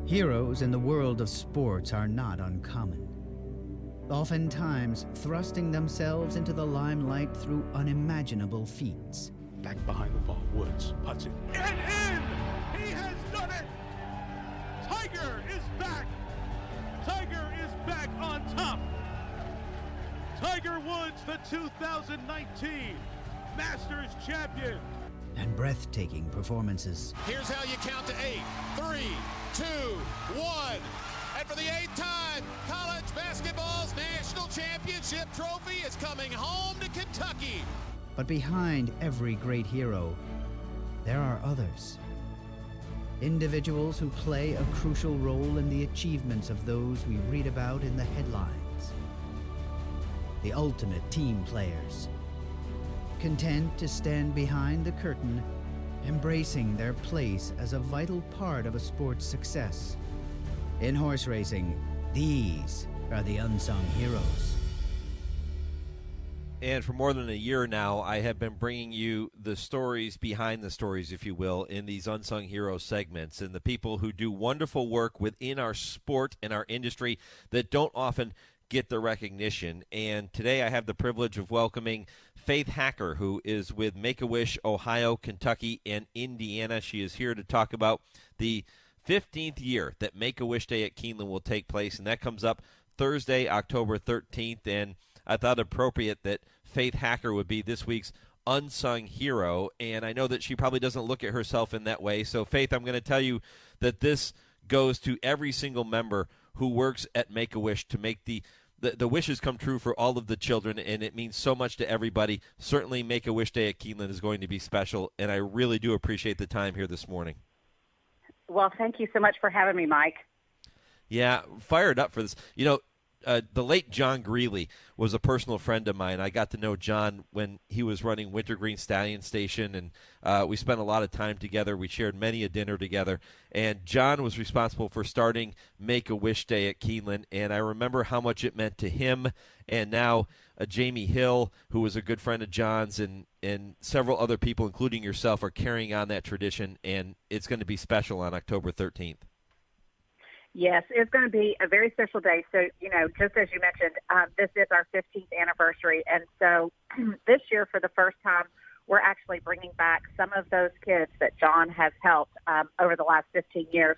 Heroes in the world of sports are not uncommon, oftentimes thrusting themselves into the limelight through unimaginable feats. Back behind the ball, Woods puts it. And in! He has done it! Tiger is back! Tiger is back on top! Tiger Woods, the 2019 Masters champion! And breathtaking performances. Here's how you count to 8, 3, 2, 1. And for the 8th time, college basketball's national championship trophy is coming home to Kentucky. But behind every great hero, there are others. Individuals who play a crucial role in the achievements of those we read about in the headlines. The ultimate team players, content to stand behind the curtain, embracing their place as a vital part of a sport's success. In horse racing, these are the unsung heroes. And for more than a year now, I have been bringing you the stories behind the stories, if you will, in these Unsung Heroes segments, and the people who do wonderful work within our sport and our industry that don't often get the recognition. And today I have the privilege of welcoming Faith Hacker, who is with Make-A-Wish, Ohio, Kentucky, and Indiana. She is here to talk about the 15th year that Make-A-Wish Day at Keeneland will take place, and that comes up Thursday, October 13th. And I thought appropriate that Faith Hacker would be this week's unsung hero, and I know that she probably doesn't look at herself in that way. So, Faith, I'm going to tell you that this goes to every single member who works at Make-A-Wish to make the wishes come true for all of the children, and it means so much to everybody. Certainly Make-A-Wish Day at Keeneland is going to be special, and I really do appreciate the time here this morning. Well, thank you so much for having me, Mike. Yeah, fired up for this. You know, the late John Greeley was a personal friend of mine. I got to know John when he was running Wintergreen Stallion Station, and we spent a lot of time together. We shared many a dinner together, and John was responsible for starting Make-A-Wish Day at Keeneland, and I remember how much it meant to him. And now Jamie Hill, who was a good friend of John's, and several other people, including yourself, are carrying on that tradition, and it's going to be special on October 13th. Yes, it's going to be a very special day. So, you know, just as you mentioned, this is our 15th anniversary. And so this year, for the first time, we're actually bringing back some of those kids that John has helped over the last 15 years.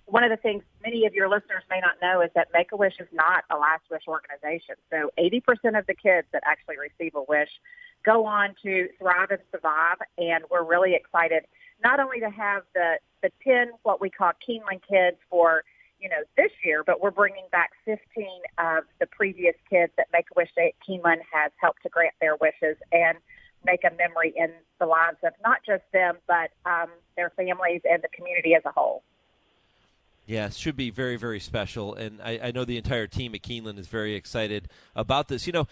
One of the things many of your listeners may not know is that Make-A-Wish is not a last wish organization. So 80% of the kids that actually receive a wish go on to thrive and survive. And we're really excited not only to have the 10, what we call Keeneland kids for, you know, this year, but we're bringing back 15 of the previous kids that Make-A-Wish Day at Keeneland has helped to grant their wishes and make a memory in the lives of not just them, but their families and the community as a whole. Yeah, it should be very, very special, and I know the entire team at Keeneland is very excited about this. You know,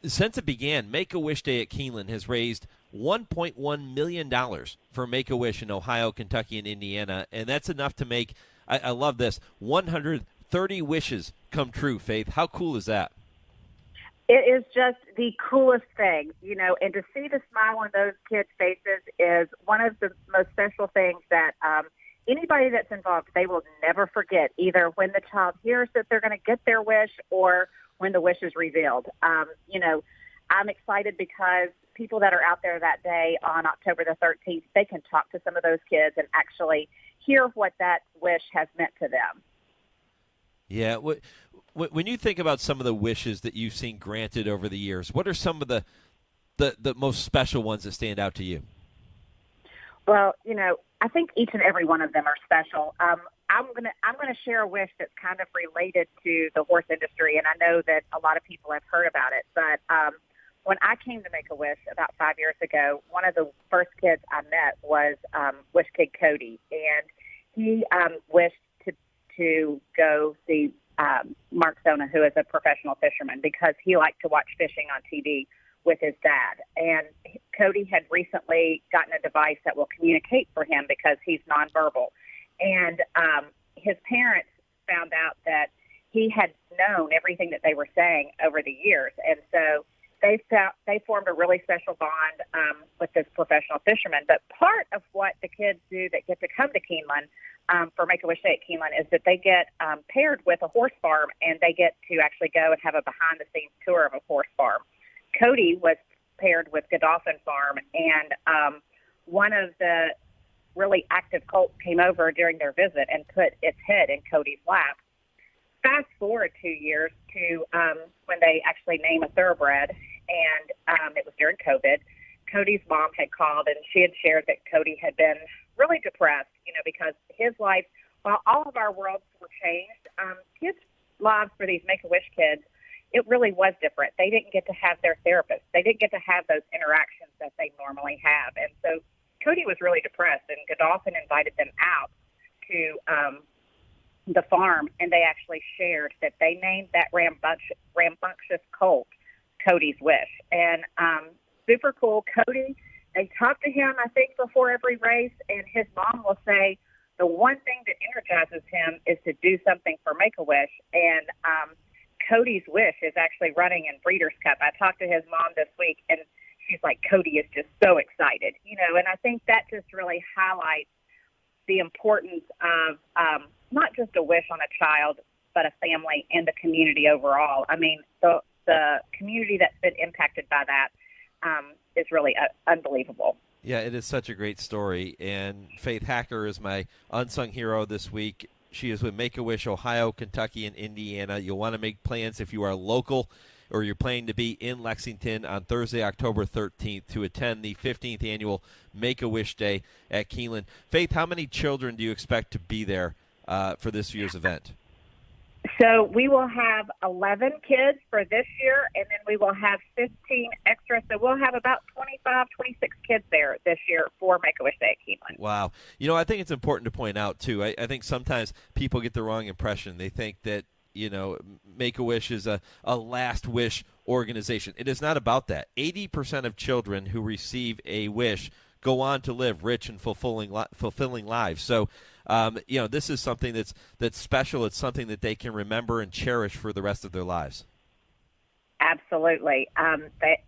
since it began, Make-A-Wish Day at Keeneland has raised $1.1 million for Make-A-Wish in Ohio, Kentucky, and Indiana, and that's enough to make, I love this, 130 wishes come true, Faith. How cool is that? It is just the coolest thing, you know, and to see the smile on those kids' faces is one of the most special things that anybody that's involved, they will never forget, either when the child hears that they're going to get their wish or when the wish is revealed. You know, I'm excited because people that are out there that day on October the 13th, they can talk to some of those kids and actually hear what that wish has meant to them. Yeah. When you think about some of the wishes that you've seen granted over the years, what are some of the most special ones that stand out to you? Well, you know, I think each and every one of them are special. I'm gonna share a wish that's kind of related to the horse industry, and I know that a lot of people have heard about it. But when I came to Make-A-Wish about 5 years ago, one of the first kids I met was Wish Kid Cody, and he wished to go see Mark Sona, who is a professional fisherman, because he liked to watch fishing on TV with his dad. And Cody had recently gotten a device that will communicate for him because he's nonverbal. And his parents found out that he had known everything that they were saying over the years. And so they formed a really special bond with this professional fisherman. But part of what the kids do that get to come to Keeneland for Make-A-Wish Day at Keeneland is that they get paired with a horse farm, and they get to actually go and have a behind-the-scenes tour of a horse farm. Cody was paired with Godolphin Farm, and one of the really active colts came over during their visit and put its head in Cody's lap. Fast forward 2 years to when they actually name a thoroughbred, and it was during COVID. Cody's mom had called, and she had shared that Cody had been really depressed, because his life, while all of our worlds were changed, kids' lives for these Make-A-Wish kids, it really was different. They didn't get to have their therapist. They didn't get to have those interactions that they normally have. And so Cody was really depressed, and Godolphin invited them out to the farm, and they actually shared that they named that rambunctious colt Cody's Wish. And super cool. Cody, they talk to him, I think, before every race, and his mom will say the one thing that energizes him is to do something for Make-A-Wish. And Cody's Wish is actually running in Breeders' Cup. I talked to his mom this week, and she's like, Cody is just so excited, and I think that just really highlights the importance of not just a wish on a child, but a family and the community overall. I mean, the community that's been impacted by that is really unbelievable. Yeah, it is such a great story. And Faith Hacker is my unsung hero this week. She is with Make-A-Wish, Ohio, Kentucky, and Indiana. You'll want to make plans if you are local or you're planning to be in Lexington on Thursday, October 13th to attend the 15th annual Make-A-Wish Day at Keeneland. Faith, how many children do you expect to be there for this year's event? So we will have 11 kids for this year, and then we will have 15 extra. So we'll have about 25, 26 kids there this year for Make-A-Wish Day at Keeneland. Wow. I think it's important to point out, too, I think sometimes people get the wrong impression. They think that, Make-A-Wish is a last wish organization. It is not about that. 80% of children who receive a wish go on to live rich and fulfilling lives. So, this is something that's special. It's something that they can remember and cherish for the rest of their lives. Absolutely.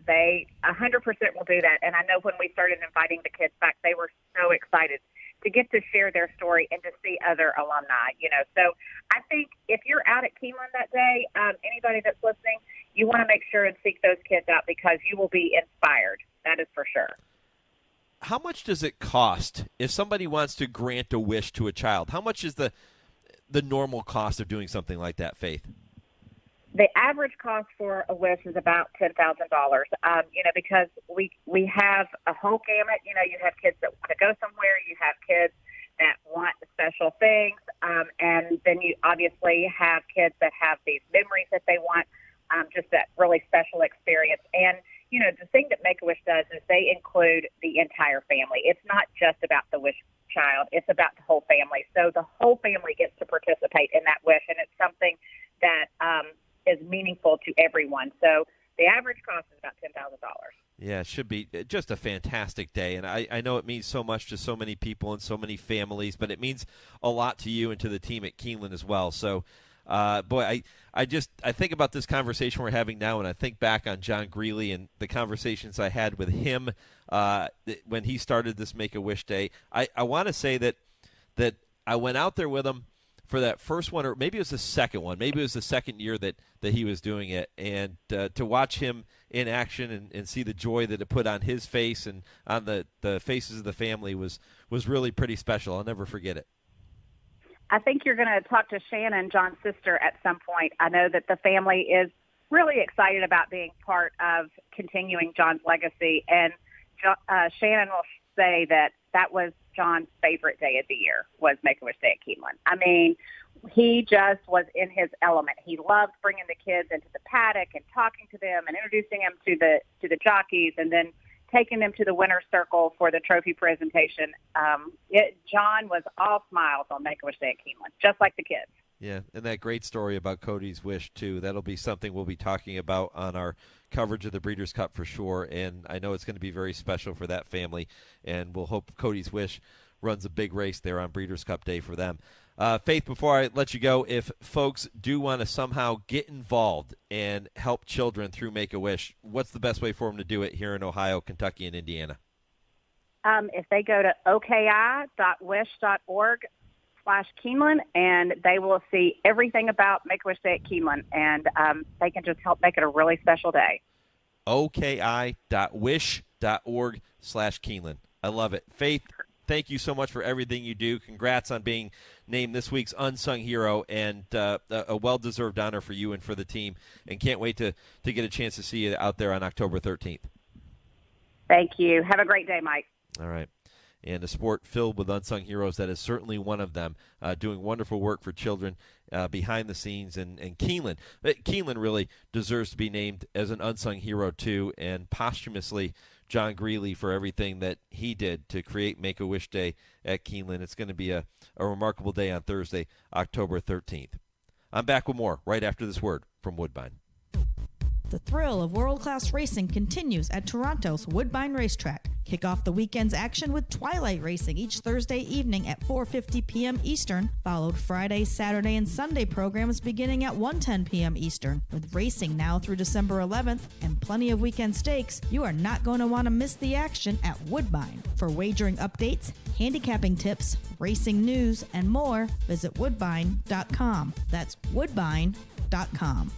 They 100% will do that. And I know when we started inviting the kids back, they were so excited to get to share their story and to see other alumni, So I think if you're out at Keeneland that day, anybody that's listening, you want to make sure and seek those kids out because you will be inspired. That is for sure. How much does it cost if somebody wants to grant a wish to a child? How much is the normal cost of doing something like that, Faith? The average cost for a wish is about $10,000, because we have a whole gamut. You have kids that want to go somewhere. You have kids that want special things. And then you obviously have kids that have these memories that they want, just that really special experience. And, the thing that Make-A-Wish does is they include the entire family. It's not just about the wish child. It's about the whole family. So the whole family gets to participate in that wish, and it's something that is meaningful to everyone. So the average cost is about $10,000. Yeah, it should be just a fantastic day. And I know it means so much to so many people and so many families, but it means a lot to you and to the team at Keeneland as well. So, boy, I think about this conversation we're having now, and I think back on John Greeley and the conversations I had with him when he started this Make-A-Wish Day. I want to say that I went out there with him for that first one, or maybe it was the second one. Maybe it was the second year that he was doing it. And to watch him in action and see the joy that it put on his face and on the faces of the family was really pretty special. I'll never forget it. I think you're going to talk to Shannon, John's sister, at some point. I know that the family is really excited about being part of continuing John's legacy. And Shannon will say that was John's favorite day of the year was Make-A-Wish Day at Keeneland. I mean, he just was in his element. He loved bringing the kids into the paddock and talking to them and introducing them to the jockeys and then taking them to the winner's circle for the trophy presentation. John was all smiles on Make-A-Wish Day at Keeneland, just like the kids. Yeah, and that great story about Cody's Wish, too. That'll be something we'll be talking about on our coverage of the Breeders' Cup for sure, and I know it's going to be very special for that family, and we'll hope Cody's Wish runs a big race there on Breeders' Cup Day for them. Faith, before I let you go, if folks do want to somehow get involved and help children through Make-A-Wish, what's the best way for them to do it here in Ohio, Kentucky, and Indiana? If they go to oki.wish.org/Keeneland, and they will see everything about Make-A-Wish Day at Keeneland, and they can just help make it a really special day. oki.wish.org/Keeneland. I love it. Faith, thank you so much for everything you do. Congrats on being named this week's Unsung Hero, and a well-deserved honor for you and for the team, and can't wait to get a chance to see you out there on October 13th. Thank you. Have a great day, Mike. All right. And a sport filled with unsung heroes, that is certainly one of them, doing wonderful work for children behind the scenes. And Keeneland really deserves to be named as an unsung hero, too, and posthumously John Greeley for everything that he did to create Make-A-Wish Day at Keeneland. It's going to be a remarkable day on Thursday, October 13th. I'm back with more right after this word from Woodbine. The thrill of world-class racing continues at Toronto's Woodbine Racetrack. Kick off the weekend's action with Twilight Racing each Thursday evening at 4:50 p.m. Eastern, followed Friday, Saturday, and Sunday programs beginning at 1:10 p.m. Eastern. With racing now through December 11th and plenty of weekend stakes, you are not going to want to miss the action at Woodbine. For wagering updates, handicapping tips, racing news, and more, visit woodbine.com. That's woodbine.com.